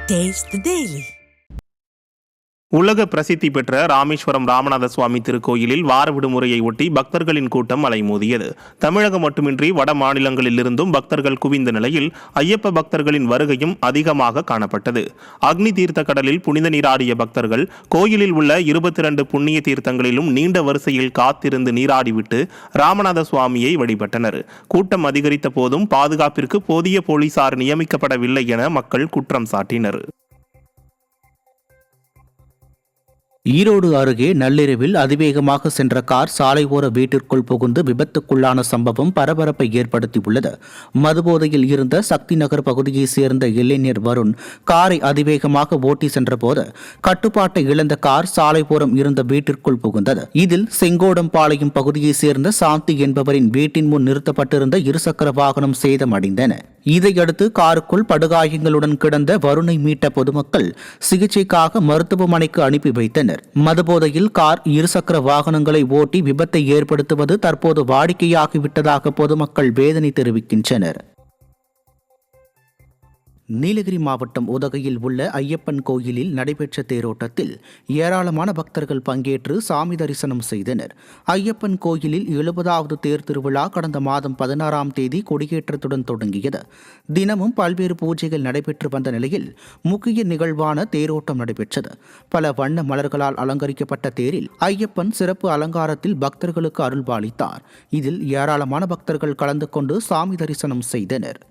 Taste the Daily. உலக பிரசித்தி பெற்ற ராமேஸ்வரம் ராமநாத சுவாமி திருக்கோயிலில் வார விடுமுறையை ஒட்டி பக்தர்களின் கூட்டம் அலைமோதியது. தமிழகம் மட்டுமின்றி வட மாநிலங்களிலிருந்தும் பக்தர்கள் குவிந்த நிலையில் ஐயப்ப பக்தர்களின் வருகையும் அதிகமாக காணப்பட்டது. அக்னி தீர்த்த கடலில் புனித நீராடிய பக்தர்கள் கோயிலில் உள்ள 22 புண்ணிய தீர்த்தங்களிலும் நீண்ட வரிசையில் காத்திருந்து நீராடிவிட்டு ராமநாத சுவாமியை வழிபட்டனர். கூட்டம் அதிகரித்த போதும் பாதுகாப்பிற்கு போதிய போலீசார் நியமிக்கப்படவில்லை என மக்கள் குற்றம் சாட்டினர். ஈரோடு அருகே நள்ளிரவில் அதிவேகமாக சென்ற கார் சாலை ஓர வீட்டிற்குள் புகுந்து விபத்துக்குள்ளான சம்பவம் பரபரப்பை ஏற்படுத்தியுள்ளது. மதுபோதையில் இருந்த சக்தி நகர் பகுதியைச் சேர்ந்த இளைஞர் வருண் காரை அதிவேகமாக ஓட்டி சென்றபோது கட்டுப்பாட்டை இழந்த கார் சாலை ஓரம் இருந்த வீட்டிற்குள் புகுந்தது. இதில் செங்கோடம்பாளையம் பகுதியைச் சேர்ந்த சாந்தி என்பவரின் வீட்டின் முன் நிறுத்தப்பட்டிருந்த இருசக்கர வாகனம் சேதமடைந்தன. இதையடுத்து காருக்குள் படுகாயங்களுடன் கிடந்த வருணை மீட்ட பொதுமக்கள் சிகிச்சைக்காக மருத்துவமனைக்கு அனுப்பி வைத்தனர். மதுபோதையில் கார் இருசக்கர வாகனங்களை ஓட்டி விபத்தை ஏற்படுத்துவது தற்போது வாடிக்கையாகிவிட்டதாக பொதுமக்கள் வேதனை தெரிவிக்கின்றனர். நீலகிரி மாவட்டம் உதகையில் உள்ள ஐயப்பன் கோயிலில் நடைபெற்ற தேரோட்டத்தில் ஏராளமான பக்தர்கள் பங்கேற்று சாமி தரிசனம் செய்தனர். ஐயப்பன் கோயிலில் 70வது தேர் திருவிழா கடந்த மாதம் 16ஆம் தேதி கொடியேற்றத்துடன் தொடங்கியது. தினமும் பல்வேறு பூஜைகள் நடைபெற்று வந்த நிலையில் முக்கிய நிகழ்வான தேரோட்டம் நடைபெற்றது. பல வண்ண மலர்களால் அலங்கரிக்கப்பட்ட தேரில் ஐயப்பன் சிறப்பு அலங்காரத்தில் பக்தர்களுக்கு அருள்பாலித்தார். இதில் ஏராளமான பக்தர்கள் கலந்து கொண்டு சாமி தரிசனம் செய்தனர்.